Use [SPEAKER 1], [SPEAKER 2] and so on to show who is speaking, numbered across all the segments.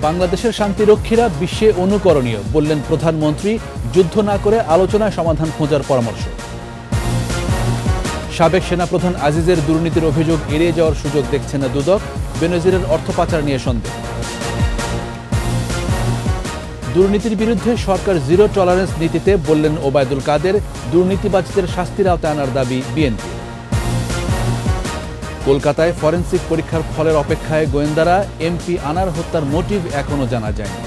[SPEAKER 1] বাংলাদেশের শান্তিরক্ষীরা বিশ্বে অনুকরণীয় বললেন প্রধানমন্ত্রী। যুদ্ধ না করে আলোচনায় সমাধান খোঁজার পরামর্শ। সাবেক সেনাপ্রধান আজিজের দুর্নীতির অভিযোগ এড়িয়ে যাওয়ার সুযোগ দেখছে না দুদক। বেনজিরের অর্থ পাচার নিয়ে সন্দেহ। দুর্নীতির বিরুদ্ধে সরকার জিরো টলারেন্স নীতিতে বললেন ওবায়দুল কাদের। দুর্নীতিবাজদের শাস্তির আওতায় আনার দাবি বিএনপি। কলকাতায় ফরেনসিক পরীক্ষার ফলের অপেক্ষায় গোয়েন্দারা। এমপি আনার হত্যার মোটিভ এখনো জানা যায়নি।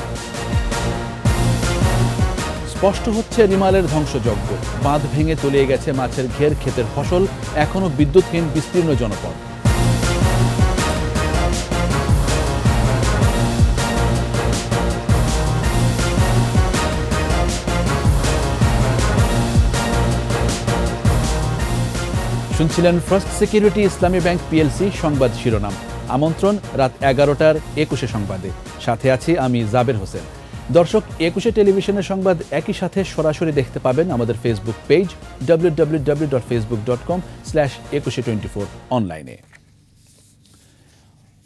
[SPEAKER 1] স্পষ্ট হচ্ছে রিমালের ধ্বংসযজ্ঞ। বাঁধ ভেঙে তলিয়ে গেছে মাছের ঘের, ক্ষেতের ফসল, এখনো বিদ্যুৎহীন বিস্তীর্ণ জনপদ। শুনছিলেন ফার্স্ট সিকিউরিটি ইসলামী ব্যাংক পিএলসি সংবাদ শিরোনাম। আমন্ত্রণ রাত 11টার 21 সংবাদে। সাথে আছি আমি জাবের হোসেন। দর্শক, 21 টেলিভিশনের সংবাদ একই সাথে সরাসরি দেখতে পাবেন আমাদের ফেসবুক পেজ www.facebook.com/2124 অনলাইনে।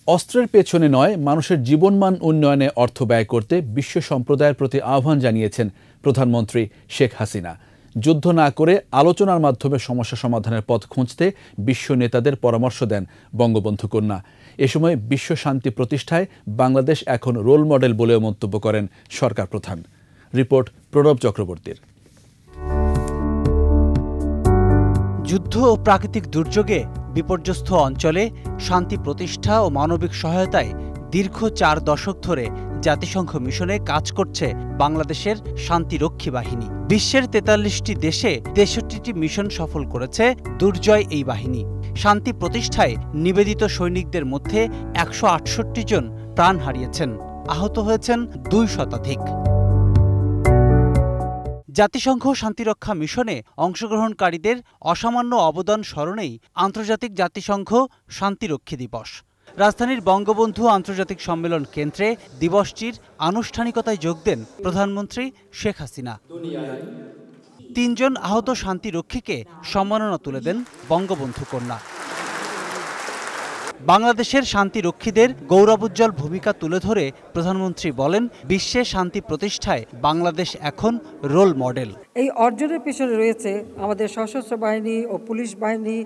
[SPEAKER 1] অস্ত্রের পেছনে নয়, মানুষের জীবনমান উন্নয়নে অর্থ ব্যয় করতে বিশ্ব সম্প্রদায়ের প্রতি আহ্বান জানিয়েছেন প্রধানমন্ত্রী শেখ হাসিনা। যুদ্ধ না করে আলোচনার মাধ্যমে সমস্যা সমাধানের পথ খুঁজতে বিশ্ব নেতাদের পরামর্শ দেন বঙ্গবন্ধু কন্যা। এ সময় বিশ্ব শান্তি প্রতিষ্ঠায় বাংলাদেশ এখন রোল মডেল বলেও মন্তব্য করেন সরকার প্রধান। রিপোর্ট প্রণব চক্রবর্তীর।
[SPEAKER 2] যুদ্ধ ও প্রাকৃতিক দুর্যোগে বিপর্যস্ত অঞ্চলে শান্তি প্রতিষ্ঠা ও মানবিক সহায়তায় দীর্ঘ 4 দশক ধরে জাতিসংঘ মিশনে কাজ করছে বাংলাদেশের শান্তিরক্ষী বাহিনী। বিশ্বের 43টি দেশে 63টি মিশন সফল করেছে দুর্জয় এই বাহিনী। শান্তি প্রতিষ্ঠায় নিবেদিত সৈনিকদের মধ্যে 168 জন প্রাণ হারিয়েছেন, আহত হয়েছেন 2 শতাধিক। জাতিসংঘ শান্তিরক্ষা মিশনে অংশগ্রহণকারীদের অসামান্য অবদান স্মরণেই আন্তর্জাতিক জাতিসংঘ শান্তিরক্ষী দিবস। রাজধানীর বঙ্গবন্ধু আন্তর্জাতিক সম্মেলন কেন্দ্রে দিবসটির আনুষ্ঠানিকতায় যোগ দেন প্রধানমন্ত্রী শেখ হাসিনা। 3 জন আহত শান্তিরক্ষীকে সম্মাননা তুলে দেন বঙ্গবন্ধু কন্যা। বাংলাদেশের শান্তিরক্ষীদের গৌরবোজ্জ্বল ভূমিকা তুলে ধরে প্রধানমন্ত্রী বলেন, বিশ্বে শান্তি প্রতিষ্ঠায় বাংলাদেশ এখন রোল মডেল।
[SPEAKER 3] এই অর্জনের পিছনে রয়েছে আমাদের সশস্ত্র বাহিনী ও পুলিশ বাহিনী,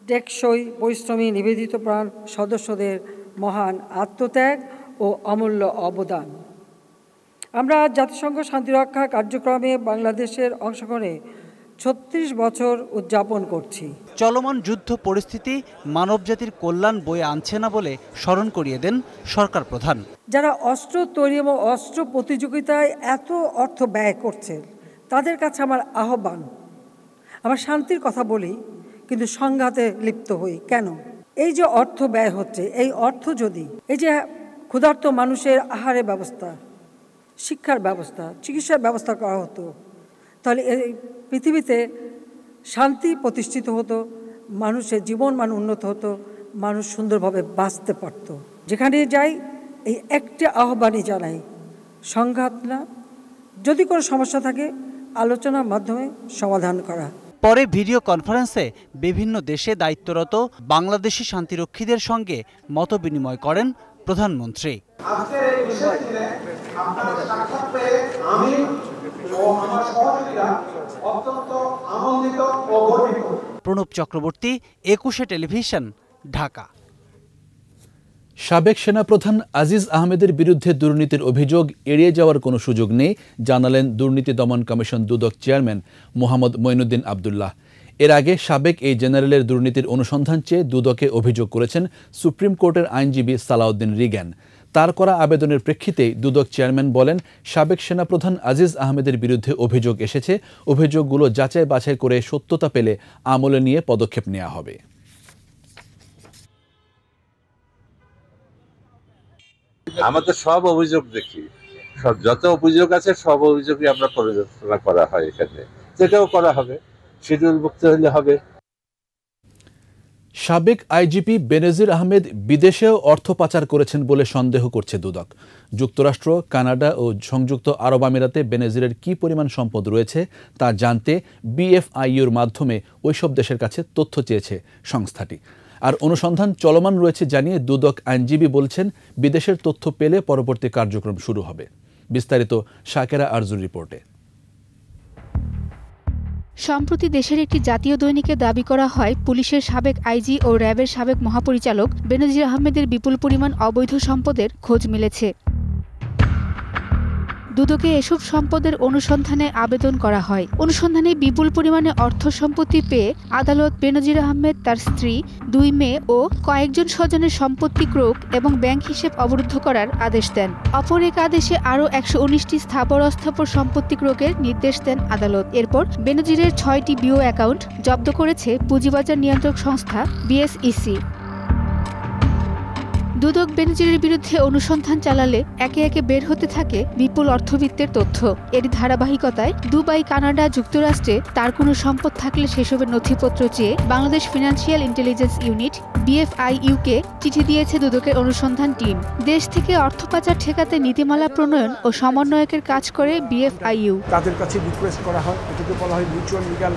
[SPEAKER 3] টেকসই পরিশ্রমী নিবেদিত প্রাণ সদস্যদের মহান আত্মত্যাগ ও অমূল্য অবদান। আমরা জাতিসংঘ শান্তিরক্ষা কার্যক্রমে বাংলাদেশের অংশগ্রহণে 36 বছর উদযাপন করছি।
[SPEAKER 2] চলমান যুদ্ধ পরিস্থিতি মানবজাতির কল্যাণ বয়ে আনছে না বলে স্মরণ করিয়ে দেন সরকার প্রধান।
[SPEAKER 3] যারা অস্ত্র তৈরি এবং অস্ত্র প্রতিযোগিতায় এত অর্থ ব্যয় করছে, তাদের কাছে আমার আহ্বান, আমরা শান্তির কথা বলি কিন্তু সংঘাতে লিপ্ত হই কেন? এই যে অর্থ ব্যয় হচ্ছে, এই অর্থ যদি এই যে ক্ষুধার্ত মানুষের আহারের ব্যবস্থা, শিক্ষার ব্যবস্থা, চিকিৎসার ব্যবস্থা করা হতো, তাহলে এই পৃথিবীতে শান্তি প্রতিষ্ঠিত হতো, মানুষের জীবনমান উন্নত হতো, মানুষ সুন্দরভাবে বাঁচতে পারত। যেখানে যাই এই একটা আহ্বানই জানাই, সংঘাত না, যদি কোনো সমস্যা থাকে আলোচনার মাধ্যমে সমাধান করা।
[SPEAKER 2] পরে ভিডিও কনফারেন্সে বিভিন্ন দেশে দায়িত্বরত বাংলাদেশি শান্তিরক্ষীদের সঙ্গে মতবিনিময় করেন প্রধানমন্ত্রী। প্রণব চক্রবর্তী, 21 টেলিভিশন, ঢাকা।
[SPEAKER 1] সাবেক সেনাপ্রধান আজিজ আহমেদের বিরুদ্ধে দুর্নীতির অভিযোগ এড়িয়ে যাওয়ার কোনো সুযোগ নেই জানালেন দুর্নীতি দমন কমিশন দুদক চেয়ারম্যান মোহাম্মদ মঈনুদ্দিন আবদুল্লাহ। এর আগে সাবেক এই জেনারেলের দুর্নীতির অনুসন্ধান চেয়ে দুদকে অভিযোগ করেছেন সুপ্রিম কোর্টের আইনজীবী সালাউদ্দিন রিগ্যান। তার করা আবেদনের প্রেক্ষিতেই দুদক চেয়ারম্যান বলেন, সাবেক সেনাপ্রধান আজিজ আহমেদের বিরুদ্ধে অভিযোগ এসেছে, অভিযোগগুলো যাচাই বাছাই করে সত্যতা পেলে আমলে নিয়ে পদক্ষেপ নেওয়া হবে।
[SPEAKER 4] আমাদের সব অভিযোগ দেখি, সব যত অভিযোগ আছে সব অভিযোগই আমরা পর্যালোচনা করা হয়, এখানে যেটাও করা হবে, শিডিউলভুক্ত হলে হবে।
[SPEAKER 1] সাবেক আইজিপি বেনজির আহমেদ বিদেশেও অর্থ পাচার করেছেন বলে সন্দেহ করছে দুদক। যুক্তরাষ্ট্র, কানাডা ও সংযুক্ত আরব আমিরাতে বেনজিরের কী পরিমাণ সম্পদ রয়েছে তা জানতে বিএফআইইউর মাধ্যমে ওইসব দেশের কাছে তথ্য চেয়েছে সংস্থাটি। আর অনুসন্ধান চলমান রয়েছে জানিয়ে দুদক আইনজীবী বলছেন বিদেশের তথ্য পেলে পরবর্তী কার্যক্রম শুরু হবে। বিস্তারিত শাকেরা আরজুর রিপোর্টে।
[SPEAKER 5] সম্প্রতি দেশের একটি জাতীয় দৈনিকে দাবি করা হয় পুলিশের সাবেক আইজি ও র্যাবের সাবেক মহাপরিচালক বেনজির আহমেদের বিপুল পরিমাণ অবৈধ সম্পদের খোঁজ মিলেছে। দুদকে এসব সম্পদের অনুসন্ধানে আবেদন করা হয়। অনুসন্ধানে বিপুল পরিমাণে অর্থ সম্পত্তি পেয়ে আদালত বেনজির আহমেদ, তার স্ত্রী, 2 মেয়ে ও কয়েকজন স্বজনের সম্পত্তি ক্রোক এবং ব্যাংক হিসেব অবরুদ্ধ করার আদেশ দেন। অপর এক আদেশে আরও 119টি স্থাবর অস্থাবর সম্পত্তি ক্রোকের নির্দেশ দেন আদালত। এরপর বেনজিরের 6টি বিও অ্যাকাউন্ট জব্দ করেছে পুঁজিবাজার নিয়ন্ত্রক সংস্থা বিএসইসি। দুদক বেনজিরের বিরুদ্ধে অনুসন্ধান চালালে একে একে বের হতে থাকে বিপুল অর্থবিত্তের তথ্য। এর ধারাবাহিকতায় দুবাই, কানাডা, যুক্তরাষ্ট্রে তার কোনো সম্পদ থাকলে সেসবের নথিপত্র চেয়ে বাংলাদেশ ফিনান্সিয়াল ইন্টেলিজেন্স ইউনিট BFIU-কে চিঠি দিয়েছে দুদকের অনুসন্ধান টিম। দেশ থেকে অর্থ পাচার ঠেকাতে নীতিমালা প্রণয়ন ও সমন্বয়কের কাজ করে BFIU।
[SPEAKER 6] তাদের কাছে রিকোয়েস্ট করা হয়, এটাকে বলা হয় মিউচুয়াল লিগ্যাল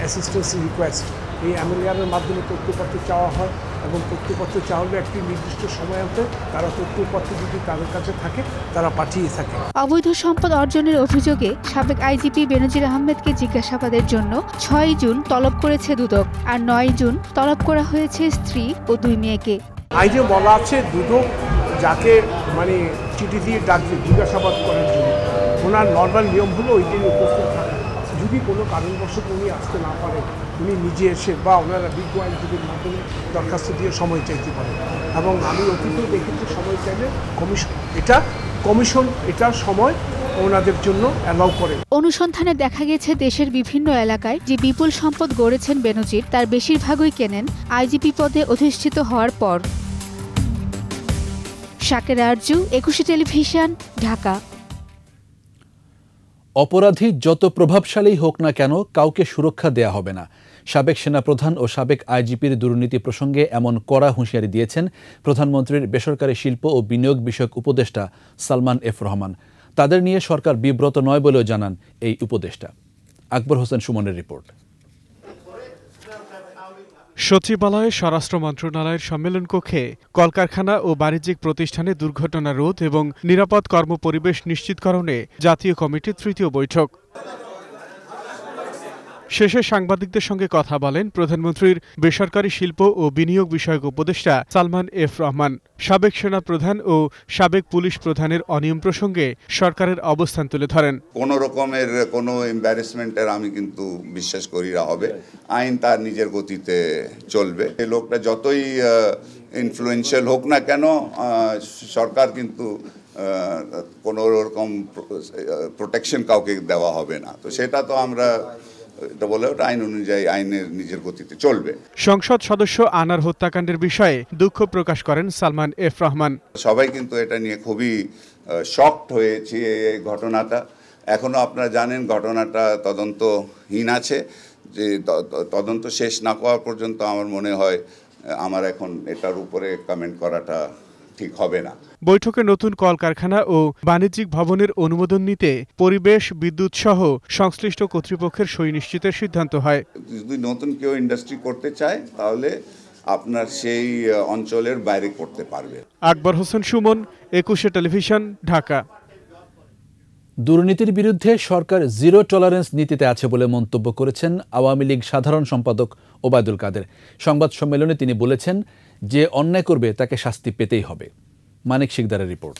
[SPEAKER 6] অ্যাসিস্ট্যান্সি রিকোয়েস্ট। এই MLAR-এর মাধ্যমে তথ্যপত্র চাওয়া হয় এবং তথ্যপত্র চাওয়ালে একটি নির্দিষ্ট সময়তে তারা তথ্যপত্র যদি তাদের কাছে থাকে তারা পাঠিয়ে থাকে।
[SPEAKER 5] অবৈধ সম্পদ অর্জনের অভিযোগে সাবেক আইজিপি বেনজির আহমেদকে জিজ্ঞাসাবাদের জন্য 6 জুন তলব করেছে দুদক, আর 9 জুন তলব করা হয়েছে স্ত্রী ও 2 মেয়েকে।
[SPEAKER 6] আইনে বলা আছে দুদক যাকে চিঠি দিয়ে ডাকবে জিজ্ঞাসাবাদ করার জন্য, ওনার নর্মাল নিয়ম হলো ওই দিন উপস্থিত থাকা। যদি কোনো কারণবশত উনি আসতে না পারেন, উনি নিজে এসে বা ওনারা বিজ্ঞ আইনজীবীর মাধ্যমে দরখাস্ত দিয়ে সময় চাইতে পারেন। এবং আমি অতীতেও দেখেছি সময় চাইলে কমিশন এটার সময় ওনাদের জন্য অ্যালাউ করে।
[SPEAKER 5] অনুসন্ধানে দেখা গেছে দেশের বিভিন্ন এলাকায় যে বিপুল সম্পদ গড়েছেন বেনজির, তার বেশিরভাগই কেনেন আইজিপি পদে অধিষ্ঠিত হওয়ার পর। শাকেরা আরজু, 21 টেলিভিশন, ঢাকা।
[SPEAKER 1] অপরাধী যত প্রভাবশালী হোক না কেন কাউকে সুরক্ষা দেয়া হবে না। সাবেক সেনাপ্রধান ও সাবেক আইজিপির দুর্নীতি প্রসঙ্গে এমন কড়া হুঁশিয়ারি দিয়েছেন প্রধানমন্ত্রীর বেসরকারি শিল্প ও বিনিয়োগ বিষয়ক উপদেষ্টা সালমান এফ রহমান। তাদের নিয়ে সরকার বিব্রত নয় বলেও জানান এই উপদেষ্টা। আকবর হোসেন সুমনের রিপোর্ট।
[SPEAKER 7] সচিবালয়ে স্বরাষ্ট্র মন্ত্রণালয়ের সম্মেলন কক্ষে কলকারখানা ও বাণিজ্যিক প্রতিষ্ঠানে দুর্ঘটনা রোধ এবং নিরাপদ কর্মপরিবেশ নিশ্চিতকরণে জাতীয় কমিটির 3য় বৈঠক। শেষে সাংবাদিকদের সঙ্গে কথা বলেন প্রধানমন্ত্রীর বেসরকারি শিল্প ও বিনিয়োগ বিষয়ক উপদেষ্টা সালমান এফ রহমান। সাবেক সেনা প্রধান ও সাবেক পুলিশ প্রধানের অনিয়ম প্রসঙ্গে সরকারের অবস্থান তুলে ধরেন।
[SPEAKER 8] কোনো রকমের কোনো এম্বারেসমেন্টের আমি কিন্তু বিশ্বাস করি না হবে। আইন তার নিজের গতিতে চলবে। এই লোকটা যতই ইনফ্লুয়েন্সিয়াল হোক না কেন, সরকার কিন্তু কোনো রকম প্রোটেকশন কাউকে দেওয়া হবে না। তো সেটা তো আমরা এটা বলে ওটা আইন অনুযায়ী আইনের নিজের গতিতে চলবে।
[SPEAKER 7] সংসদ সদস্য আনার হত্যাকাণ্ডের বিষয়ে দুঃখ প্রকাশ করেন সালমান এফ রহমান।
[SPEAKER 8] সবাই কিন্তু এটা নিয়ে খুবই শকড হয়েছে এই ঘটনাটা। এখনো আপনারা জানেন ঘটনাটা তদন্তহীন আছে। যে তদন্ত শেষ না করা পর্যন্ত আমার মনে হয় আমার এখন এটার উপরে কমেন্ট করাটা ঠিক হবে না।
[SPEAKER 7] বৈঠকে নতুন কলকারখানা ও বাণিজ্যিক ভবনের অনুমোদন নিতে পরিবেশ, বিদ্যুৎ সহ সংশ্লিষ্ট কর্তৃপক্ষের সই নিশ্চিতের সিদ্ধান্ত হয়।
[SPEAKER 8] যদি নতুন কেউ ইন্ডাস্ট্রি করতে চায় তাহলে আপনার সেই অঞ্চলের বাইরে করতে পারবে।
[SPEAKER 7] আকবর হোসেন সুমন, 21 টেলিভিশন, ঢাকা।
[SPEAKER 1] দুর্নীতির বিরুদ্ধে সরকার জিরো টলারেন্স নীতিতে আছে বলে মন্তব্য করেছেন আওয়ামী লীগ সাধারণ সম্পাদক ওবায়দুল কাদের। সংবাদ সম্মেলনে তিনি বলেছেন, যে অন্যায় করবে তাকে শাস্তি পেতেই হবে। মানিক শিকদারের রিপোর্ট।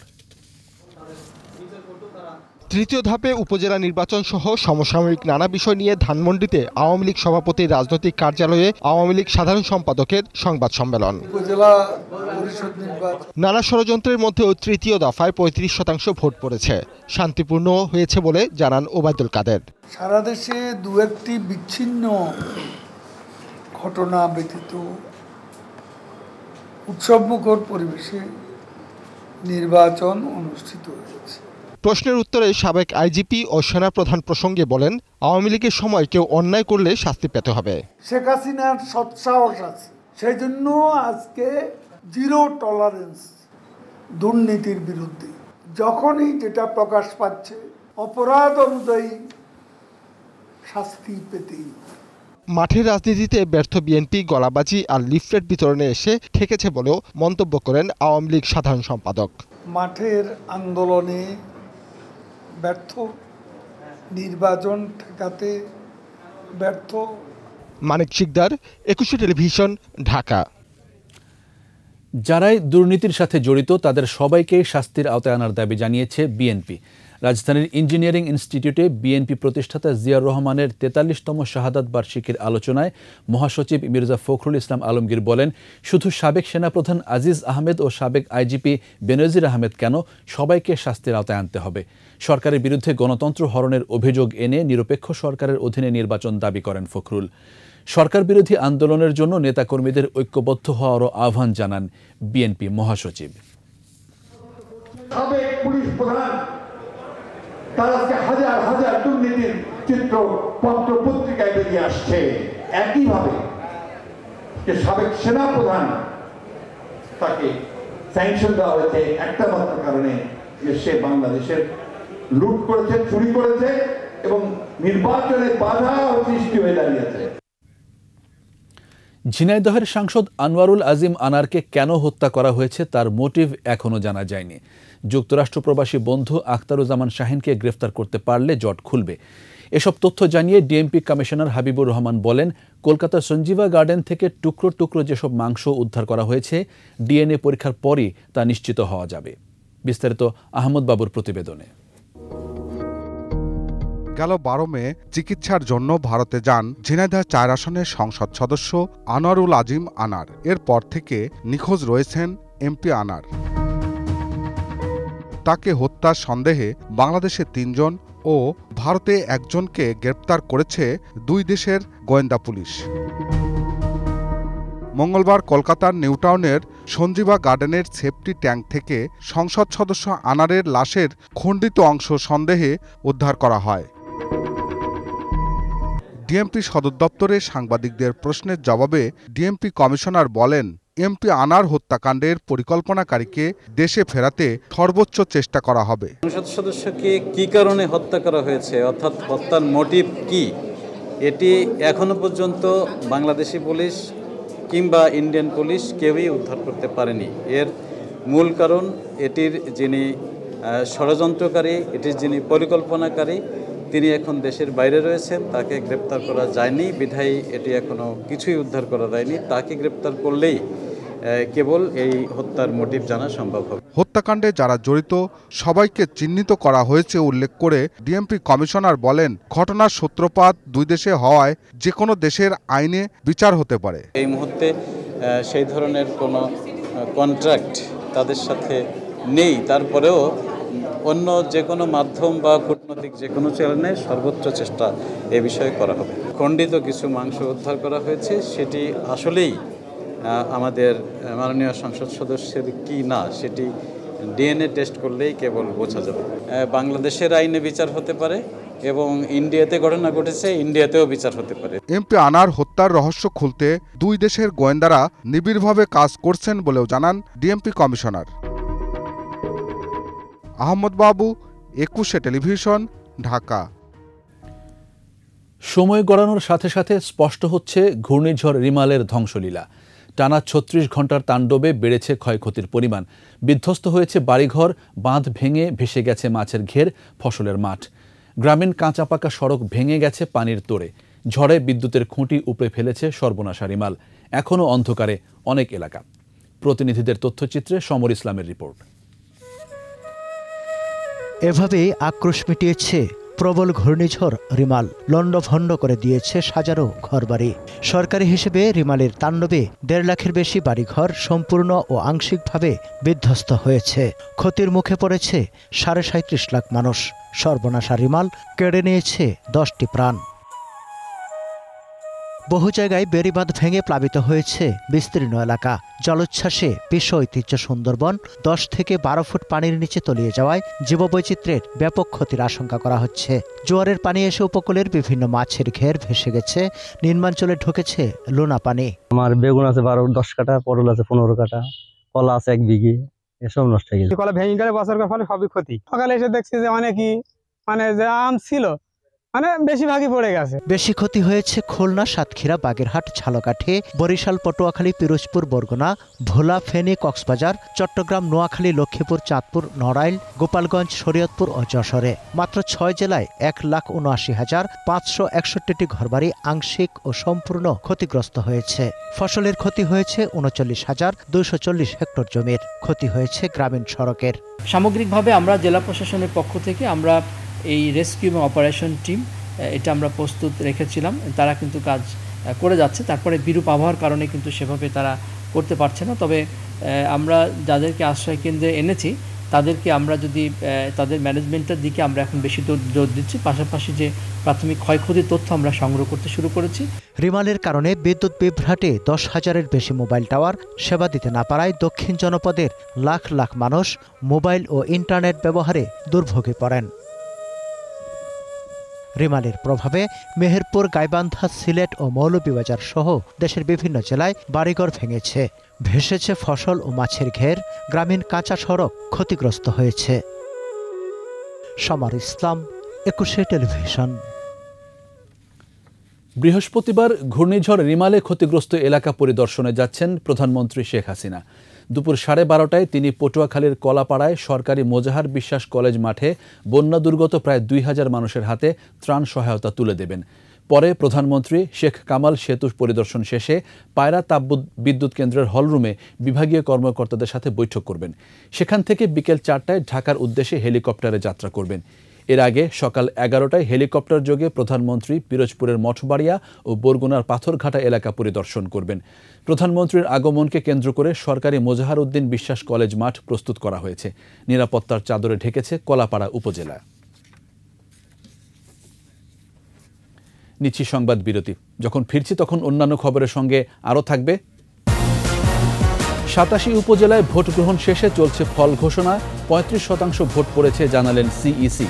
[SPEAKER 9] তৃতীয় ধাপে উপজেলা নির্বাচন সহ সমসাময়িক নানা বিষয় নিয়ে ধানমন্ডিতে আওয়ামী লীগ সভাপতির রাজনৈতিক কার্যালয়ে আওয়ামী লীগ সাধারণ সম্পাদকের সংবাদ সম্মেলন। নানা ষড়যন্ত্রের মধ্যেও তৃতীয় দফায় 35% ভোট পড়েছে, শান্তিপূর্ণ হয়েছে বলে জানান ওবায়দুল কাদের।
[SPEAKER 10] সারা দেশে 2-1টি বিচ্ছিন্ন ঘটনা ব্যতীত উৎসবমুখর পরিবেশে নির্বাচন অনুষ্ঠিত হয়েছে।
[SPEAKER 9] প্রশ্নের উত্তরে সাবেক আইজিপি ও সেনাপ্রধান প্রসঙ্গে বলেন, আওয়ামী লীগের সময় কেউ অন্যায় করলে শাস্তি পেতে হবে।
[SPEAKER 10] শেখ হাসিনার সৎসাহস আছে, সেই জন্য আজকে জিরো টলারেন্স দুর্নীতির বিরুদ্ধে। যখনই যেটা প্রকাশ পাচ্ছে অপরাধ অনুযায়ী শাস্তি পেতেই।
[SPEAKER 9] মাঠের রাজনীতিতে ব্যর্থ বিএনপি গলাবাজি আর লিফলেট বিতরণে এসে ঠেকেছে বলেও মন্তব্য করেন আওয়ামী লীগ সাধারণ সম্পাদক।
[SPEAKER 10] মাঠের আন্দোলনে ব্যর্থ, নির্বাচন ঠেকাতে ব্যর্থ।
[SPEAKER 9] মানিক শিকদার, 21 টেলিভিশন, ঢাকা।
[SPEAKER 1] যারাই দুর্নীতির সাথে জড়িত তাদের সবাইকে শাস্তির আওতায় আনার দাবি জানিয়েছে বিএনপি। রাজধানীর ইঞ্জিনিয়ারিং ইনস্টিটিউটে বিএনপি প্রতিষ্ঠাতা জিয়াউর রহমানের 43তম শাহাদাত বার্ষিকীর আলোচনায় মহাসচিব মির্জা ফখরুল ইসলাম আলমগীর বলেন, শুধু সাবেক সেনাপ্রধান আজিজ আহমেদ ও সাবেক আইজিপি বেনজির আহমেদ কেন, সবাইকে শাস্তির আওতায় আনতে হবে। সরকারের বিরুদ্ধে গণতন্ত্র হরণের অভিযোগ এনে নিরপেক্ষ সরকারের অধীনে নির্বাচন দাবি করেন ফখরুল। সরকার বিরোধী আন্দোলনের জন্য নেতাকর্মীদের ঐক্যবদ্ধ হওয়ারও আহ্বান জানান বিএনপি মহাসচিব।
[SPEAKER 11] সাবেক পুলিশ প্রধান তার আজকে হাজার হাজার দুর্নীতির চিত্র পত্র পত্রিকায় বেরিয়ে আসছে। একইভাবে যে সাবেক সেনাপ্রধান তাকে স্যাংশন দেওয়া হয়েছে একটা মাত্র কারণে যে সে বাংলাদেশের লুট করেছে, চুরি করেছে এবং নির্বাচনে বাধা সৃষ্টি হয়ে দাঁড়িয়েছে।
[SPEAKER 1] ঝিনাইদহের সাংসদ আনোয়ারুল আজিম আনারকে কেন হত্যা করা হয়েছে তার মোটিভ এখনও জানা যায়নি। যুক্তরাষ্ট্র প্রবাসী বন্ধু আখতারুজ্জামান শাহিনকে গ্রেফতার করতে পারলে জট খুলবে। এসব তথ্য জানিয়ে ডিএমপি কমিশনার হাবিবুর রহমান বলেন, কলকাতার সঞ্জীবা গার্ডেন থেকে টুকরো টুকরো যেসব মাংস উদ্ধার করা হয়েছে ডিএনএ পরীক্ষার পরই তা নিশ্চিত হওয়া যাবে। বিস্তারিত আহমদ বাবুর প্রতিবেদনে।
[SPEAKER 12] গেল 12 মে চিকিৎসার জন্য ভারতে যান ঝিনাইদহ 4 আসনের সংসদ সদস্য আনোয়ারুল আজিম আনার। এরপর থেকে নিখোঁজ রয়েছেন এমপি আনার। তাকে হত্যার সন্দেহে বাংলাদেশে 3 জন ও ভারতে 1 জনকে গ্রেপ্তার করেছে 2 দেশের গোয়েন্দা পুলিশ। মঙ্গলবার কলকাতার নিউটাউনের সঞ্জীবা গার্ডেনের সেফটি ট্যাঙ্ক থেকে সংসদ সদস্য আনারের লাশের খণ্ডিত অংশ সন্দেহে উদ্ধার করা হয়। ডিএমপি সদর দপ্তরে সাংবাদিকদের প্রশ্নের জবাবে ডিএমপি কমিশনার বলেন, এমপি আনার হত্যাকাণ্ডের পরিকল্পনাকারীকে দেশে ফেরাতে সর্বোচ্চ চেষ্টা করা হবে।
[SPEAKER 13] সংসদ সদস্যকে কি কারণে হত্যা করা হয়েছে, অর্থাৎ হত্যার মোটিভ কি, এটি এখনো পর্যন্ত বাংলাদেশি পুলিশ কিংবা ইন্ডিয়ান পুলিশ কেউই উদ্ধার করতে পারেনি। এর মূল কারণ এটির যিনি ষড়যন্ত্রকারী, এটির যিনি পরিকল্পনাকারী, তিনি এখন দেশের বাইরে রয়েছেন। তাকে গ্রেপ্তার করা যায়নি বিধায়ী এটি এখনও কিছুই উদ্ধার করা যায়নি। তাকে গ্রেপ্তার করলেই কেবল এই হত্যার মোটিভ জানা সম্ভব হবে।
[SPEAKER 12] হত্যাকাণ্ডে যারা জড়িত সবাইকে চিহ্নিত করা হয়েছে উল্লেখ করে ডিএমপি কমিশনার বলেন, ঘটনার সূত্রপাত 2 দেশে হওয়ায় যে কোনো দেশের আইনে বিচার হতে পারে।
[SPEAKER 13] এই মুহূর্তে সেই ধরনের কোনো কন্ট্রাক্ট তাদের সাথে নেই, তারপরেও অন্য যে কোনো মাধ্যম বা কূটনৈতিক যে কোনো চ্যানেলে সর্বোচ্চ চেষ্টা এ বিষয়ে করা হবে। খণ্ডিত কিছু মাংস উদ্ধার করা হয়েছে, সেটি আসলেই আমাদের মাননীয় সংসদ সদস্যের কি না সেটি ডিএনএ টেস্ট করলেই কেবল বোঝা যাবে। বাংলাদেশের আইনে বিচার হতে পারে এবং ইন্ডিয়াতে ঘটনা ঘটেছে, ইন্ডিয়াতেও বিচার হতে পারে।
[SPEAKER 12] এমপি আনার হত্যার রহস্য খুলতে 2 দেশের গোয়েন্দারা নিবিড়ভাবে কাজ করছেন বলেও জানান ডিএমপি কমিশনার। আহমদ বাবু, 21 টেলিভিশন, ঢাকা।
[SPEAKER 1] সময় গড়ানোর সাথে সাথে স্পষ্ট হচ্ছে ঘূর্ণিঝড় রিমালের ধ্বংসলীলা। টানা 36 ঘন্টার তাণ্ডবে বেড়েছে ক্ষয়ক্ষতির পরিমাণ। বিধ্বস্ত হয়েছে বাড়িঘর, বাঁধ ভেঙে ভেসে গেছে মাছের ঘের, ফসলের মাঠ। গ্রামীণ কাঁচা পাকা সড়ক ভেঙে গেছে পানির তোড়ে। ঝড়ে বিদ্যুতের খুঁটি উপড়ে ফেলেছে সর্বনাশা রিমাল। এখনও অন্ধকারে অনেক এলাকা। প্রতিনিধিদের তথ্যচিত্রে সমর ইসলামের রিপোর্ট।
[SPEAKER 14] এভাবেই আক্রোশ মিটিয়েছে প্রবল ঘূর্ণিঝড় রিমাল। লণ্ডভণ্ড করে দিয়েছে হাজারো ঘরবাড়ি। সরকারি হিসেবে রিমালের তাণ্ডবে 1.5 লাখের বেশি বাড়িঘর সম্পূর্ণ ও আংশিকভাবে বিধ্বস্ত হয়েছে। ক্ষতির মুখে পড়েছে 37.5 লাখ মানুষ। সর্বনাশা রিমাল কেড়ে নিয়েছে 10টি প্রাণ। বহু জায়গায় বেড়িবাঁধ ভেঙে প্লাবিত হয়েছে বিস্তীর্ণ এলাকা। জলোচ্ছ্বাসে বিশ্ব ঐতিহ্য সুন্দরবন 10 থেকে 12 ফুট পানির নিচে তলিয়ে যাওয়ায় জীববৈচিত্র্যের ব্যাপক ক্ষতির আশঙ্কা করা হচ্ছে। জোয়ারের পানি এসে উপকূলের বিভিন্ন মাছের ঘের ভেসে গেছে। নিম্নাঞ্চলে ঢুকেছে লোনা পানি।
[SPEAKER 15] আমার বেগুন আছে 12-10 কাঠা, পটল আছে 15 কাঠা, কলা আছে 1 বিঘে, এসব নষ্ট হয়ে গেছে।
[SPEAKER 16] কলা ভেঙে গেলে বছর ফলে সবই ক্ষতি। সকালে এসে দেখছি যে অনেকই যে আম ছিল মানে বেশিরভাগই পড়ে গেছে।
[SPEAKER 14] বেশি ক্ষতি হয়েছে খুলনা, সাতক্ষীরা, বাগেরহাট, ঝালকাঠি, বরিশাল, পটুয়াখালী, পিরোজপুর, বরগুনা, ভোলা, ফেনী, কক্সবাজার, চট্টগ্রাম, নোয়াখালী, লক্ষ্মীপুর, চাঁদপুর, নড়াইল, গোপালগঞ্জ, শরীয়তপুর ও যশোরে। মাত্র 6 জেলায় 1,79,561টি ঘরবাড়ি আংশিক ও সম্পূর্ণ ক্ষতিগ্রস্ত হয়েছে। ফসলের ক্ষতি হয়েছে 39,240 হেক্টর জমির। ক্ষতি হয়েছে গ্রামীণ সড়কের।
[SPEAKER 17] সামগ্রিকভাবে আমরা জেলা প্রশাসনের পক্ষ থেকে আমরা এই রেস্কিউ এবং অপারেশন টিম এটা আমরা প্রস্তুত রেখেছিলাম। তারা কিন্তু কাজ করে যাচ্ছে। তারপরে বিরূপ আবহাওয়ার কারণে কিন্তু সেভাবে তারা করতে পারছে না। তবে আমরা যাদেরকে আশ্রয় কেন্দ্রে এনেছি তাদেরকে আমরা যদি তাদের ম্যানেজমেন্টের দিকে আমরা এখন বেশি জোর দিচ্ছি। পাশাপাশি যে প্রাথমিক ক্ষয়ক্ষতির তথ্য আমরা সংগ্রহ করতে শুরু করেছি।
[SPEAKER 14] রিমালের কারণে বিদ্যুৎ বিভ্রাটে 10,000-এর বেশি মোবাইল টাওয়ার সেবা দিতে না পারায় দক্ষিণ জনপদের লাখ লাখ মানুষ মোবাইল ও ইন্টারনেট ব্যবহারে দুর্ভোগে পড়েন। রিমালের প্রভাবে মেহেরপুর, গাইবান্ধা, সিলেট ও মৌলভীবাজার সহ দেশের বিভিন্ন জেলায় বাড়িঘর ভেঙেছে, ভেসেছে ফসল ও মাছের ঘের, গ্রামীণ কাঁচা সড়ক ক্ষতিগ্রস্ত হয়েছে। সমার ইসলাম, 21 টেলিভিশন।
[SPEAKER 1] বৃহস্পতিবার ঘূর্ণিঝড় রিমালে ক্ষতিগ্রস্ত এলাকা পরিদর্শনে যাচ্ছেন প্রধানমন্ত্রী শেখ হাসিনা। দুপুর 12:30টায় তিনি পটুয়াখালীর কলাপাড়ায় সরকারি মোজাহার বিশ্বাস কলেজ মাঠে বন্যা দুর্গত প্রায় 2000 মানুষের হাতে ত্রাণ সহায়তা তুলে দেবেন। পরে প্রধানমন্ত্রী শেখ কামাল সেতু পরিদর্শন শেষে পায়রা তাপবিদ্যুৎ কেন্দ্রের হলরুমে বিভাগীয় কর্মকর্তাদের সাথে বৈঠক করবেন। সেখান থেকে বিকেল 4টায় ঢাকার উদ্দেশ্যে হেলিকপ্টারে যাত্রা করবেন। এর আগে সকাল 11টায় হেলিকপ্টার যোগে প্রধানমন্ত্রী পিরোজপুরের মঠবাড়িয়া ও বরগুনার পাথরঘাটা এলাকা পরিদর্শন করবেন। প্রধানমন্ত্রীর আগমনকে কেন্দ্র করে সরকারি মোজাহার উদ্দিন বিশ্বাস কলেজ মাঠ প্রস্তুত করা হয়েছে। নিরাপত্তার চাদরে ঢেকেছে কলাপাড়া উপজেলা। নিচ্ছি সংবাদ বিরতি। যখন ফিরছি তখন অন্যান্য খবরের সঙ্গে আরও থাকবে। 87 উপজেলায় ভোট গ্রহণ শেষে চলছে ফল ঘোষণা। 35% ভোট পড়েছে জানালেন সিইসি।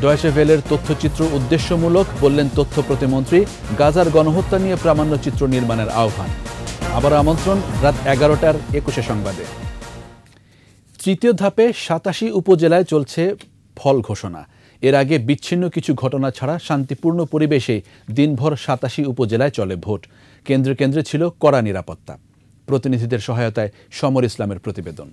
[SPEAKER 1] ডয়েচে ভেলের তথ্যচিত্র উদ্দেশ্যমূলক, বললেন তথ্য প্রতিমন্ত্রী। গাজার গণহত্যা নিয়ে প্রামাণ্যচিত্র নির্মাণের আহ্বান। আবার আমন্ত্রণ রাত 11টার 21 সংবাদে। তৃতীয় ধাপে 87 উপজেলায় চলছে ফল ঘোষণা। এর আগে বিচ্ছিন্ন কিছু ঘটনা ছাড়া শান্তিপূর্ণ পরিবেশে দিনভর 87 উপজেলায় চলে ভোট। কেন্দ্রে কেন্দ্রে ছিল কড়া নিরাপত্তা। প্রতিনিধিদের সহায়তায় সমর ইসলামের প্রতিবেদন।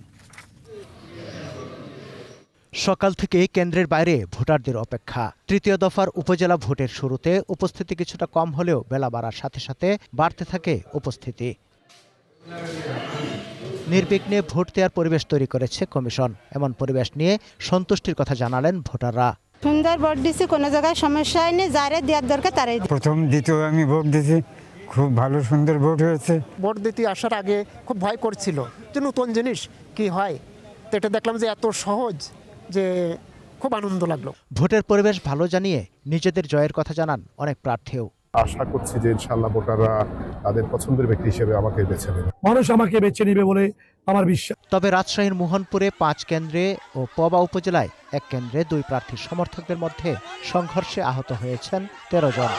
[SPEAKER 14] সকাল থেকে কেন্দ্রের বাইরে ভোটারদের অপেক্ষা। তৃতীয় দফার উপজেলা ভোটের শুরুতে উপস্থিতি কিছুটা কম হলেও বেলা বাড়ার সাথে সাথে বাড়তে থাকে উপস্থিতি। নির্বিঘ্নে ভোট দেওয়ার পরিবেশ তৈরি করেছে কমিশন। এমন পরিবেশ নিয়ে সন্তুষ্টির কথা জানালেন ভোটাররা।
[SPEAKER 18] সুন্দর ভোট দিছি, কোনো জায়গায় সমস্যা হয়নি, যারে দেওয়ার দরকার তারাই।
[SPEAKER 19] প্রথম দ্বিতীয় আমি ভোট দিছি, খুব ভালো সুন্দর ভোট হয়েছে।
[SPEAKER 20] ভোট দিতে আসার আগে খুব ভয় করছিল যে নতুন জিনিস কি হয়, তো এটা দেখলাম যে এত সহজ যে খুব আনন্দ লাগলো।
[SPEAKER 14] ভোটের পরিবেশ ভালো জানিয়ে নিজেদের জয়ের কথা জানান অনেক প্রার্থীও।
[SPEAKER 21] আশা করছি যে ইনশাআল্লাহ ভোটাররা তাদের পছন্দের ব্যক্তি হিসেবে আমাকে বেছে নেবে।
[SPEAKER 22] মানুষ আমাকে বেছে নেবে বলে আমার বিশ্বাস।
[SPEAKER 14] তবে রাজশাহীর মোহনপুরে 5 কেন্দ্রে ও পবা উপজেলায় 1 কেন্দ্রে 2 প্রার্থীর সমর্থকদের মধ্যে সংঘর্ষে আহত হয়েছেন 13 জন।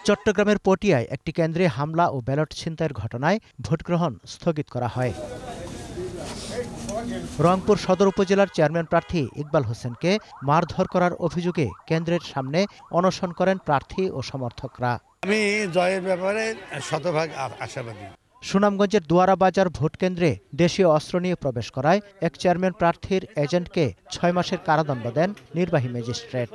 [SPEAKER 14] চট্টগ্রামের পটিয়ায় একটি কেন্দ্রে হামলা ও ব্যালট ছিনতাইয়ের ঘটনায় ভোটগ্রহণ স্থগিত করা হয়। রংপুর সদর উপজেলার চেয়ারম্যান প্রার্থী ইকবাল হোসেনকে মারধর করার অভিযোগে কেন্দ্রের সামনে অনশন করেন প্রার্থী ও সমর্থকরা।
[SPEAKER 23] আমি জয়ের ব্যাপারে শতভাগ আশাবাদী।
[SPEAKER 14] সুনামগঞ্জের দুয়ারা বাজার ভোট কেন্দ্রে দেশীয় অস্ত্র নিয়ে প্রবেশ করায় এক চেয়ারম্যান প্রার্থীর এজেন্টকে 6 মাসের কারাদণ্ড দেন নির্বাহী ম্যাজিস্ট্রেট।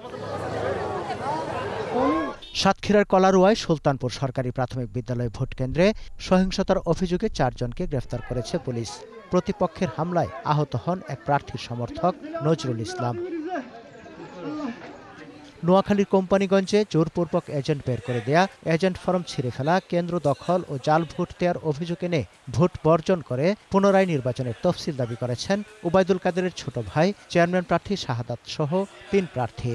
[SPEAKER 14] সাতক্ষীরার কলারুয়ায় সুলতানপুর সরকারি প্রাথমিক বিদ্যালয় ভোট কেন্দ্রে সহিংসতার অভিযোগে 4 জনকে গ্রেফতার করেছে পুলিশ। প্রতিপক্ষের হামলায় আহত হন এক প্রার্থীর সমর্থক নজরুল ইসলাম। নোয়াখালীর কোম্পানিগঞ্জে জোরপূর্বক এজেন্ট বের করে দেয়া, এজেন্ট ফরম ছিঁড়ে ফেলা, কেন্দ্র দখল ও জাল ভোট দেওয়ার অভিযোগ এনে ভোট বর্জন করে পুনরায় নির্বাচনের তফসিল দাবি করেছেন ওবায়দুল কাদেরের ছোট ভাই চেয়ারম্যান প্রার্থী শাহাদাত সহ 3 প্রার্থী।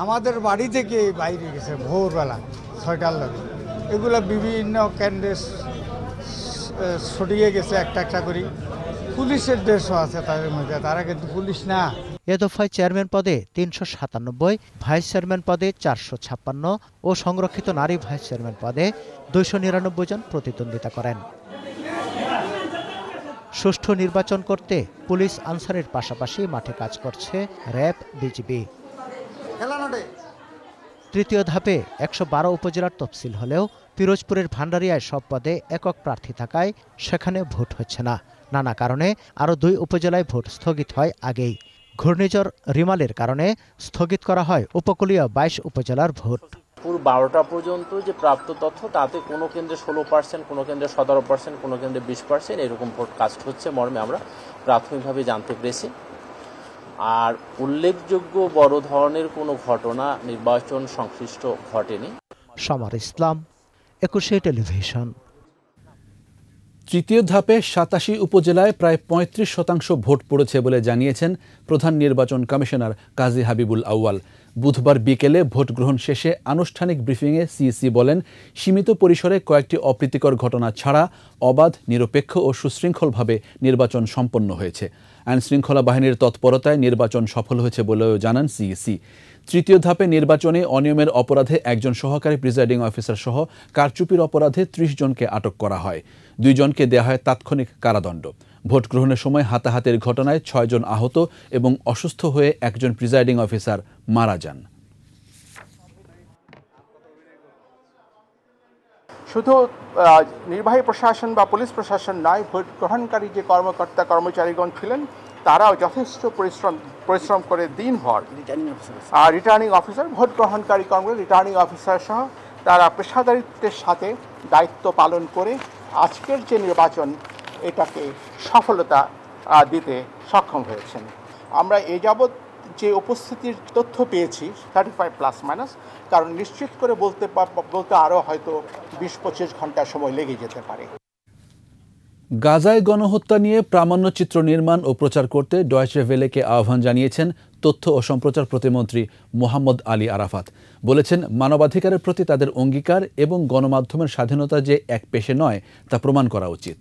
[SPEAKER 24] আমাদের বাড়ি থেকে বাইরে গেছে ভোরবেলা 6টার লাগে, এগুলো বিভিন্ন কেন্দ্রে ছড়িয়ে গেছে একটা করে। পুলিশের দেশও আছে তাদের মধ্যে, তারা কিন্তু পুলিশ না।
[SPEAKER 14] এ দফায় চেয়ারম্যান পদে 397, ভাইস চেয়ারম্যান পদে 456 ও সংরক্ষিত নারী ভাইস চেয়ারম্যান পদে 299 জন প্রতিদ্বন্দ্বিতা করেন। সুষ্ঠু নির্বাচন করতে পুলিশ আনসারের পাশাপাশি মাঠে কাজ করছে র্যাব, বিজিবি। তৃতীয় ধাপে ১১২ উপজেলার তফসিল হলেও পিরোজপুরের ভান্ডারিয়ায় সব পদে একক প্রার্থী থাকায় সেখানে ভোট হচ্ছে না। নানা কারণে আরও ২ উপজেলায় ভোট স্থগিত হয় আগেই। ঘূর্ণিঝড় রিমালের কারণে স্থগিত করা হয় উপকূলীয় ২২ উপজেলার ভোট।
[SPEAKER 2] পুরো ১২টা পর্যন্ত যে প্রাপ্ত তথ্য তাতে কোনো কেন্দ্রে ১৬%, কোনো কেন্দ্রে ১৭%, কোনো কেন্দ্রে ২০% এরকম ভোট কাস্ট হচ্ছে মর্মে আমরা প্রাথমিকভাবে জানতে পেরেছি। আর উল্লেখযোগ্য বড় ধরনের কোনো ঘটনা নির্বাচন সংশ্লিষ্ট ঘটেনি।
[SPEAKER 14] সামার ইসলাম, ২১ টেলিভিশন।
[SPEAKER 1] তৃতীয় ধাপে ৮৭ উপজেলায় প্রায় ৩৫% ভোট পড়েছে বলে জানিয়েছেন প্রধান নির্বাচন কমিশনার কাজী হাবিবুল আউয়াল। বুধবার বিকেলে ভোট গ্রহণ শেষে আনুষ্ঠানিক ব্রিফিংয়ে সিইসি বলেন, সীমিত পরিসরে কয়েকটি অপ্রীতিকর ঘটনা ছাড়া অবাধ, নিরপেক্ষ ও সুশৃঙ্খলভাবে নির্বাচন সম্পন্ন হয়েছে। আইনশৃঙ্খলা বাহিনীর তৎপরতায় নির্বাচন সফল হয়েছে বলেও জানান সিইসি। তৃতীয় ধাপে নির্বাচনে অনিয়মের অপরাধে একজন সহকারী প্রিজাইডিং অফিসার সহ কারচুপির অপরাধে ৩০ জনকে আটক করা হয়। ২ জনকে দেয়া হয় তাৎক্ষণিক কারাদণ্ড। ভোট গ্রহণের সময় হাতাহাতির ঘটনায় ৬ জন আহত এবং অসুস্থ হয়ে একজন প্রিজাইডিং অফিসার মারা যান।
[SPEAKER 3] শুধু নির্বাহী প্রশাসন বা পুলিশ প্রশাসন নয়, ভোট গ্রহণকারী যে কর্মকর্তা কর্মচারীগণ ছিলেন তারাও যথেষ্ট পরিশ্রম করে দিনভর রিটার্নিং অফিসার, ভোট গ্রহণকারী রিটার্নিং অফিসার সহ তারা পেশাদারিত্বের সাথে দায়িত্ব পালন করে আজকের যে নির্বাচন এটাকে সফলতা দিতে সক্ষম হয়েছেন। আমরা এ যাবৎ যে উপস্থিতির তথ্য পেয়েছি 35+- কারণ নিশ্চিত করে বলতে আরও হয়তো ২০-২৫ ঘন্টা সময় লেগে যেতে পারে।
[SPEAKER 1] গাজায় গণহত্যা নিয়ে প্রামাণ্যচিত্র নির্মাণ ও প্রচার করতে ডয়েচে ভেলেকে আহ্বান জানিয়েছেন তথ্য ও সম্প্রচার প্রতিমন্ত্রী মোহাম্মদ আলী আরাফাত। বলেছেন, মানবাধিকারের প্রতি তাদের অঙ্গীকার এবং গণমাধ্যমের স্বাধীনতা যে এক পেশে নয় তা প্রমাণ করা উচিত।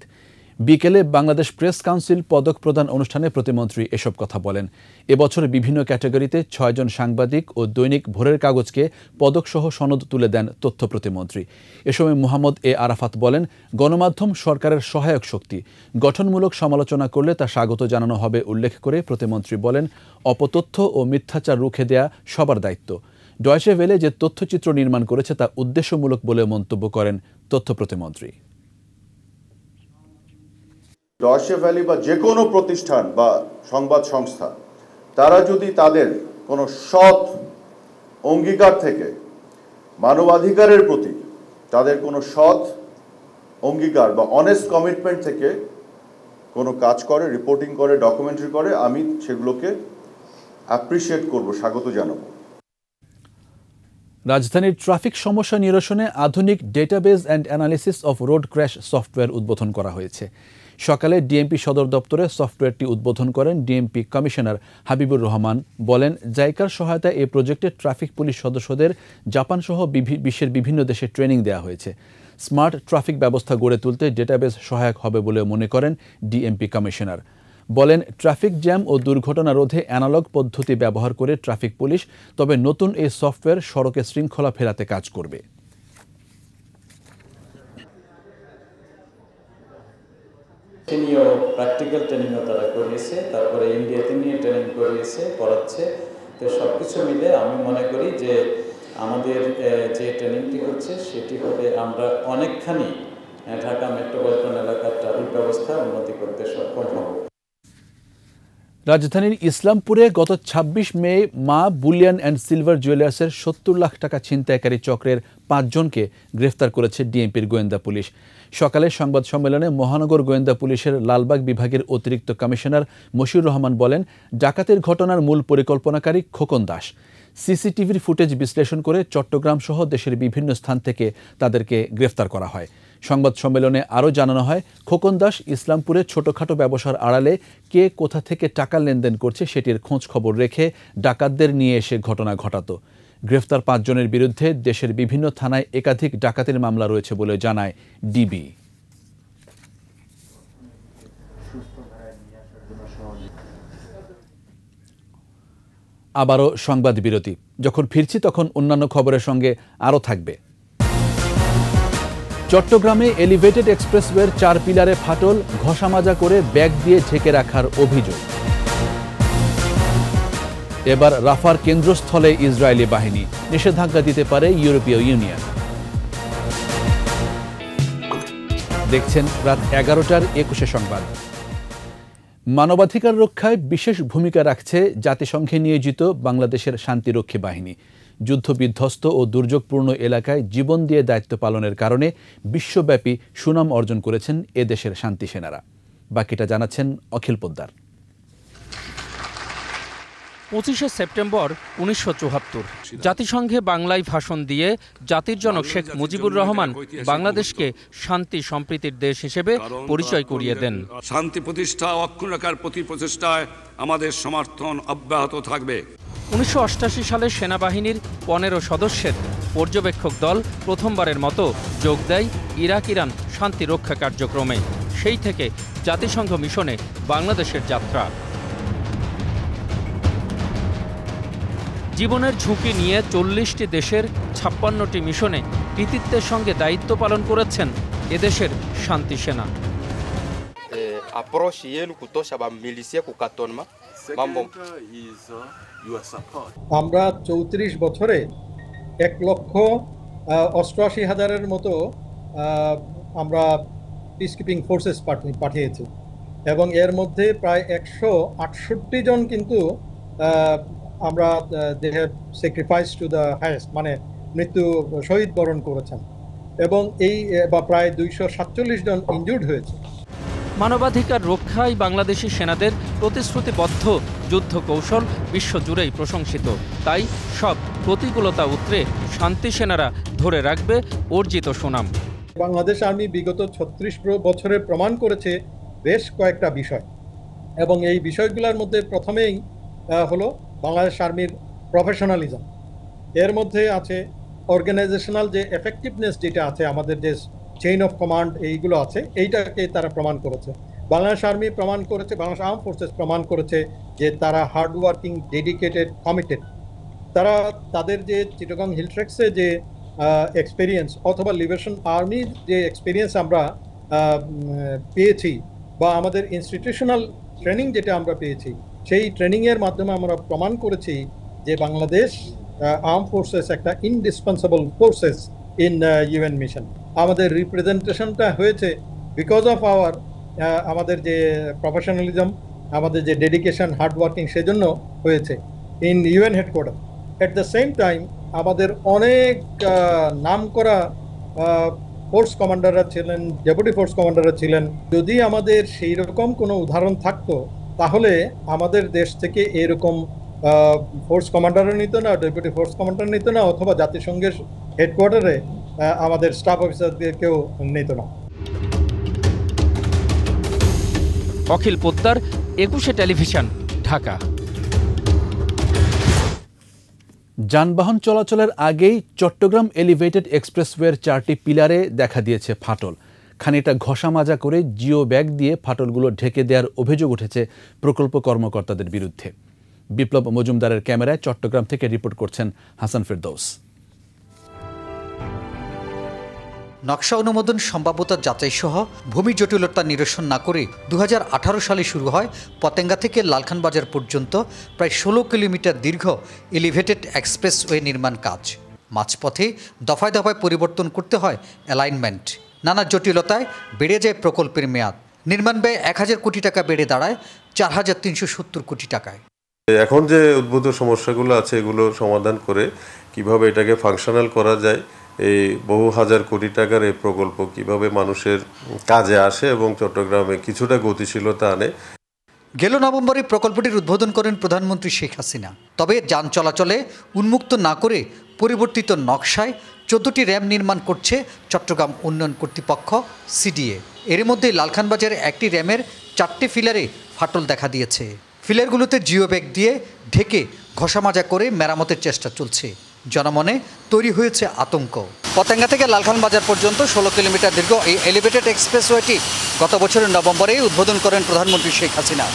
[SPEAKER 1] বিকেলে বাংলাদেশ প্রেস কাউন্সিল পদক প্রদান অনুষ্ঠানে প্রতিমন্ত্রী এসব কথা বলেন। এবছর বিভিন্ন ক্যাটাগরিতে ৬ জন সাংবাদিক ও দৈনিক ভোরের কাগজকে পদকসহ সনদ তুলে দেন তথ্য প্রতিমন্ত্রী। এ সময় মোহাম্মদ এ আরাফাত বলেন, গণমাধ্যম সরকারের সহায়ক শক্তি। গঠনমূলক সমালোচনা করলে তা স্বাগত জানানো হবে উল্লেখ করে প্রতিমন্ত্রী বলেন, অপতথ্য ও মিথ্যাচার রুখে দেয়া সবার দায়িত্ব। ডয়েচে ভেলে যে তথ্যচিত্র নির্মাণ করেছে তা উদ্দেশ্যমূলক বলে মন্তব্য করেন তথ্য প্রতিমন্ত্রী।
[SPEAKER 4] ডয়েচে ভেলে বা যে কোনো প্রতিষ্ঠান বা সংবাদ সংস্থা তারা যদি তাদের কোনো সৎ অঙ্গীকার থেকে মানবাধিকারের প্রতি তাদের কোনো সৎ অঙ্গীকার বা অনেস্ট কমিটমেন্ট থেকে কোনো কাজ করে, রিপোর্টিং করে, ডকুমেন্টারি করে, আমি সেগুলোকে অ্যাপ্রিসিয়েট করব, স্বাগত জানাবো।
[SPEAKER 1] রাজধানীর ট্রাফিক সমস্যা নিরসনে আধুনিক database and analysis of road crash software উদ্বোধন করা হয়েছে। সকালে ডিএমপি সদর দপ্তরে সফটওয়্যারটি উদ্বোধন করেন ডিএমপি কমিশনার হাবিবুর রহমান। বলেন, জাইকার সহায়তায় এই প্রজেক্টে ট্রাফিক পুলিশ সদস্যদের জাপানসহ বিশ্বের বিভিন্ন দেশে ট্রেনিং দেওয়া হয়েছে। স্মার্ট ট্রাফিক ব্যবস্থা গড়ে তুলতে ডেটাবেজ সহায়ক হবে বলে মনে করেন ডিএমপি কমিশনার। বলেন, ট্রাফিক জ্যাম ও দুর্ঘটনা রোধে অ্যানালগ পদ্ধতি ব্যবহার করে ট্রাফিক পুলিশ, তবে নতুন এই সফটওয়্যার সড়কে শৃঙ্খলা ফেরাতে কাজ করবে।
[SPEAKER 13] প্র্যাকটিক্যাল ট্রেনিংও তারা করিয়েছে, তারপরে ইন্ডিয়াতে নিয়ে ট্রেনিং করিয়েছে, পড়াচ্ছে। তো সব কিছু মিলে আমি মনে করি যে আমাদের যে ট্রেনিংটি হচ্ছে সেটি হবে আমরা অনেকখানি ঢাকা মেট্রোপলিটন এলাকার ট্রাফিক ব্যবস্থা উন্নতি করতে সক্ষম হব।
[SPEAKER 1] রাজধানীর ইসলামপুরে গত ২৬ মে মা বুলিয়ান অ্যান্ড সিলভার জুয়েলার্সের ৭০ লাখ টাকা ছিনতাইকারী চক্রের ৫ জনকে গ্রেফতার করেছে ডিএমপির গোয়েন্দা পুলিশ। সকালে সংবাদ সম্মেলনে মহানগর গোয়েন্দা পুলিশের লালবাগ বিভাগের অতিরিক্ত কমিশনার মশিউর রহমান বলেন, ডাকাতির ঘটনার মূল পরিকল্পনাকারী খোকন দাস। সিসিটিভির ফুটেজ বিশ্লেষণ করে চট্টগ্রাম সহ দেশের বিভিন্ন স্থান থেকে তাদেরকে গ্রেফতার করা হয়। সংবাদ সম্মেলনে আরও জানানো হয়, খোকন দাস ইসলামপুরে ছোটখাটো ব্যবসার আড়ালে কে কোথা থেকে টাকা লেনদেন করছে সেটির খোঁজ খবর রেখে ডাকাতদের নিয়ে এসে ঘটনা ঘটাত। গ্রেফতার ৫ জনের বিরুদ্ধে দেশের বিভিন্ন থানায় একাধিক ডাকাতির মামলা রয়েছে বলে জানায় ডিবি। আবারও সংবাদ বিরতি। যখন ফিরছি তখন অন্যান্য খবরের সঙ্গে আরও থাকবে। চট্টগ্রামে এলিভেটেড এক্সপ্রেসওয়ের 4 পিলারে ফাটল, ঘষামাজা করে ব্যাগ দিয়ে ঢেকে রাখার অভিযোগ। এবার রাফার কেন্দ্রস্থলে ইসরায়েলি বাহিনী, নিষেধাজ্ঞা দিতে পারে ইউরোপীয় ইউনিয়ন। দেখছেন রাত 11টার 21 সংবাদ। মানবাধিকার রক্ষায় বিশেষ ভূমিকা রাখছে জাতিসংঘে নিয়োজিত বাংলাদেশের শান্তিরক্ষী বাহিনী। যুদ্ধবিধ্বস্ত ও দুর্যোগপূর্ণ এলাকায় জীবন দিয়ে দায়িত্ব পালনের কারণে বিশ্বব্যাপী সুনাম অর্জন করেছেন এদেশের শান্তি সেনারা। বাকিটা জানাচ্ছেন অখিল পোদ্দার।
[SPEAKER 5] 25শে সেপ্টেম্বর 1974 জাতিসংঘে বাংলায় ভাষণ দিয়ে জাতির জনক শেখ মুজিবুর রহমান বাংলাদেশকে শান্তি সম্প্রীতির দেশ হিসেবে পরিচয় করিয়ে দেন।
[SPEAKER 6] শান্তি প্রতিষ্ঠা অক্ষুণ্ণ রাখার প্রতি প্রচেষ্টায় আমাদের সমর্থন অব্যাহত থাকবে।
[SPEAKER 5] 1988 সালে সেনাবাহিনীর 15 সদস্যের পর্যবেক্ষক দল প্রথমবারের মতো যোগ দেয় ইরাক-ইরান শান্তি রক্ষা কার্যক্রমে। সেই থেকে জাতিসংঘ মিশনে বাংলাদেশের যাত্রা। জীবনের ঝুঁকি নিয়ে 40টি দেশের 56টি মিশনে কৃতিত্বের সঙ্গে দায়িত্ব পালন করেছেন এদেশের শান্তি সেনা।
[SPEAKER 8] আমরা 34 বছরে 1,88,000-এর মতো আমরা পিসকিপিং ফোর্সেস পাঠিয়েছি এবং এর মধ্যে প্রায় 168 জন কিন্তু আমরা they have sacrifice to the highest, মানে মৃত্যু শহীদ বরণ করেছেন এবং এই প্রায় 247 জন ইনজুর্ড হয়েছে।
[SPEAKER 5] মানবাধিকার রক্ষায় বাংলাদেশি সেনাদের প্রতিশ্রুতিবদ্ধ যুদ্ধ কৌশল বিশ্বজুড়েই প্রশংসিত। তাই সব প্রতিকূলতা উতরে শান্তি সেনারা ধরে রাখবে অর্জিত সুনাম।
[SPEAKER 8] বাংলাদেশ আর্মি বিগত 36 বছরে প্রমাণ করেছে বেশ কয়েকটা বিষয় এবং এই বিষয়গুলোর মধ্যে প্রথমেই হলো বাংলাদেশ আর্মির প্রফেশনালিজম। এর মধ্যে আছে অর্গানাইজেশনাল যে এফেক্টিভনেস যেটা আছে, আমাদের যে চেইন অফ কমান্ড এইগুলো আছে, এইটাকে তারা প্রমাণ করেছে। বাংলাদেশ আর্মি প্রমাণ করেছে, বাংলাদেশ আর্ম ফোর্সেস প্রমাণ করেছে যে তারা হার্ড ওয়ার্কিং, ডেডিকেটেড, কমিটেড। তারা তাদের যে চিটাগং হিল ট্রেক্সে যে এক্সপিরিয়েন্স অথবা লিবারেশন আর্মির যে এক্সপিরিয়েন্স আমরা পেয়েছি বা আমাদের ইনস্টিটিউশনাল ট্রেনিং যেটা আমরা পেয়েছি, সেই ট্রেনিংয়ের মাধ্যমে আমরা প্রমাণ করেছি যে বাংলাদেশ আর্ম ফোর্সেস একটা indispensable forces in UN mission. আমাদের রিপ্রেজেন্টেশনটা হয়েছে বিকজ অফ আমাদের যে প্রফেশনালিজম, আমাদের যে ডেডিকেশন, হার্ড ওয়ার্কিং, সেজন্য হয়েছে in UN headquarter. At the same time আমাদের অনেক নামকরা ফোর্স কমান্ডাররা ছিলেন, ডেপুটি ফোর্স কমান্ডাররা ছিলেন। যদি আমাদের সেই রকম কোনো উদাহরণ থাকতো তাহলে আমাদের দেশ থেকে এরকম ফোর্স কমান্ডারও নিত না, ডেপুটি ফোর্স কমান্ডার নিত না, অথবা জাতিসংঘের হেডকোয়ার্টারে আমাদের স্টাফ অফিসারদেরকেও নিত না।
[SPEAKER 5] অখিল পোদ্দার, 21শে টেলিভিশন, ঢাকা।
[SPEAKER 1] যানবাহন চলাচলের আগেই চট্টগ্রাম এলিভেটেড এক্সপ্রেসওয়ের 4টি পিলারে দেখা দিয়েছে ফাটল। খানিকটা ঘষা মাজা করে জিও ব্যাগ দিয়ে ফাটলগুলো ঢেকে দেওয়ার অভিযোগ উঠেছে প্রকল্প কর্মকর্তাদের বিরুদ্ধে। বিপ্লব মজুমদারের ক্যামেরায় চট্টগ্রাম থেকে রিপোর্ট করছেন হাসান ফেরদৌস।
[SPEAKER 16] নকশা অনুমোদন, সম্ভাব্যতা যাচাই সহ ভূমি জটিলতা নিরসন না করে 2018 সালে শুরু হয় পতেঙ্গা থেকে লালখান বাজার পর্যন্ত প্রায় 16 কিলোমিটার দীর্ঘ এলিভেটেড এক্সপ্রেসওয়ে নির্মাণ কাজ। মাঝপথে দফায় দফায় পরিবর্তন করতে হয় অ্যালাইনমেন্ট। নানা জটিলতায় বেড়ে যায় প্রকল্পের মেয়াদ। নির্মাণ ব্যয় 1000 কোটি টাকা বেড়ে দাঁড়ায় 4370 কোটি টাকায়।
[SPEAKER 25] এখন যে উদ্ভূত সমস্যাগুলো আছে এগুলো সমাধান করে কিভাবে এটাকে ফাংশনাল করা যায়, এই বহু হাজার কোটি টাকার এই প্রকল্প কিভাবে মানুষের কাজে আসে এবং চট্টগ্রামে কিছুটা গতিশীলতা আনে।
[SPEAKER 16] গেল নভেম্বরে প্রকল্পটির উদ্বোধন করেন প্রধানমন্ত্রী শেখ হাসিনা। তবে যান চলাচলে উন্মুক্ত না করে পরিবর্তিত নকশায় 14টি র্যাম নির্মাণ করছে চট্টগ্রাম উন্নয়ন কর্তৃপক্ষ সিডিএ। এর মধ্যে লালখানবাজার একটি র্যামের 4টি ফিলারে ফাটল দেখা দিয়েছে। ফিলারগুলোতে জিও ব্যাগ দিয়ে ঢেকে ঘষামাজা করে মেরামতের চেষ্টা চলছে। জনমনে তৈরি হয়েছে আতঙ্ক। পতেঙ্গা থেকে লালখান বাজার পর্যন্ত 16 কিলোমিটার দীর্ঘ এই এলিভেটেড এক্সপ্রেসওয়েটি গত বছরের নভেম্বরে উদ্বোধন করেন প্রধানমন্ত্রী শেখ হাসিনা।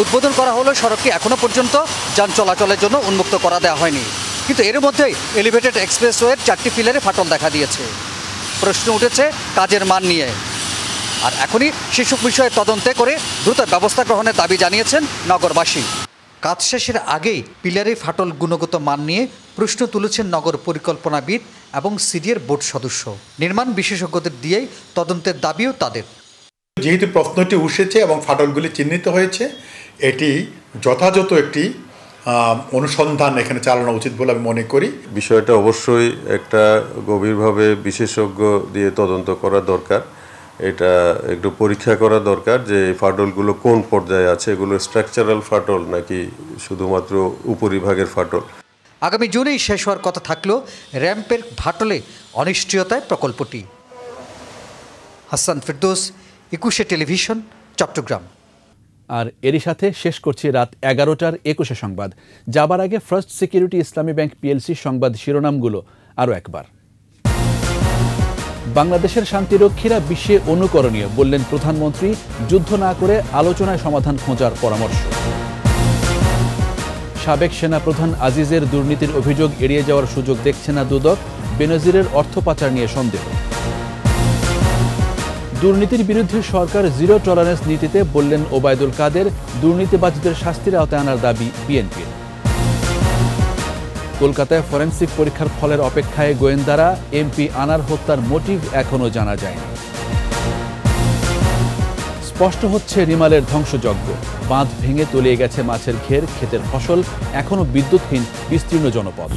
[SPEAKER 16] উদ্বোধন করা হলেও সড়কটি এখনও পর্যন্ত যান চলাচলের জন্য উন্মুক্ত করা দেওয়া হয়নি। কিন্তু এর মধ্যেই এলিভেটেড এক্সপ্রেসওয়ের 4টি ফিলারে ফাটল দেখা দিয়েছে। প্রশ্ন উঠেছে কাজের মান নিয়ে। আর এখনই সেসব বিষয়ে তদন্তে করে দ্রুত ব্যবস্থা গ্রহণের দাবি জানিয়েছেন নগরবাসী। কাজ শেষের আগেই পিলারে ফাটল গুণগত মান নিয়ে প্রশ্ন তুলেছেন নগর পরিকল্পনাবিদ এবং সিডিএর বোর্ড সদস্য। নির্মাণ বিশেষজ্ঞদের দিয়েই তদন্তের দাবিও তাদের।
[SPEAKER 7] যেহেতু প্রশ্নটি উঠেছে এবং ফাটলগুলি চিহ্নিত হয়েছে, এটি যথাযথ একটি অনুসন্ধান এখানে চালানো উচিত বলে আমি মনে করি।
[SPEAKER 25] বিষয়টা অবশ্যই একটা গভীরভাবে বিশেষজ্ঞ দিয়ে তদন্ত করা দরকার। এটা একটু পরীক্ষা করা দরকার যে এই ফাটলগুলো কোন পর্যায়ে আছে, এগুলো স্ট্রাকচারাল ফাটল নাকি শুধুমাত্র উপরিভাগের ফাটল।
[SPEAKER 16] আগামী জুনেই শেষ হওয়ার কথা থাকলেও র্যাম্পের ফাটলে অনিশ্চয়তায় প্রকল্পটি। হাসান ফেরদৌস, 21 টেলিভিশন, চট্টগ্রাম।
[SPEAKER 1] আর এরই সাথে শেষ করছি রাত 11টার 21 সংবাদ। যাবার আগে ফার্স্ট সিকিউরিটি ইসলামী ব্যাংক পিএলসি সংবাদ শিরোনামগুলো আরও একবার। বাংলাদেশের শান্তিরক্ষীরা বিশ্বে অনুকরণীয়, বললেন প্রধানমন্ত্রী। যুদ্ধ না করে আলোচনায় সমাধান খোঁজার পরামর্শ। সাবেক সেনাপ্রধান আজিজের দুর্নীতির অভিযোগ এড়িয়ে যাওয়ার সুযোগ দেখছে না দুদক। বেনজিরের অর্থ পাচার নিয়ে সন্দেহ। দুর্নীতির বিরুদ্ধে সরকার জিরো টলারেন্স নীতিতে, বললেন ওবায়দুল কাদের। দুর্নীতিবাজদের শাস্তির আওতায় আনার দাবি বিএনপির। কলকাতায় ফরেনসিক পরীক্ষার ফলের অপেক্ষায় গোয়েন্দারা। এমপি আনার হত্যার মোটিভ এখনও জানা যায়নি। স্পষ্ট হচ্ছে রিমালের ধ্বংসযজ্ঞ। বাঁধ ভেঙে তলিয়ে গেছে মাছের ঘের, ক্ষেতের ফসল, এখনও বিদ্যুৎহীন বিস্তীর্ণ জনপদ।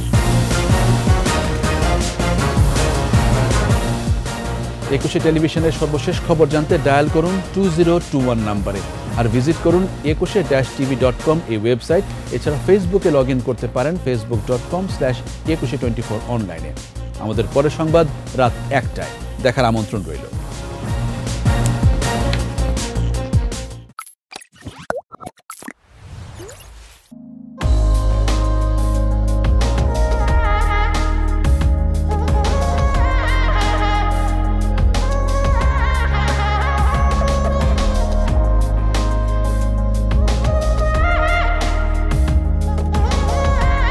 [SPEAKER 1] 21 টেলিভিশনের সর্বশেষ খবর জানতে ডায়াল করুন 2021 নম্বরে, আর ভিজিট করুন 21-tv.com এই ওয়েবসাইট। এছাড়া ফেসবুকে লগ ইন করতে পারেন facebook.com/2124 অনলাইনে। আমাদের পরের সংবাদ রাত 1টায় দেখার আমন্ত্রণ রইল।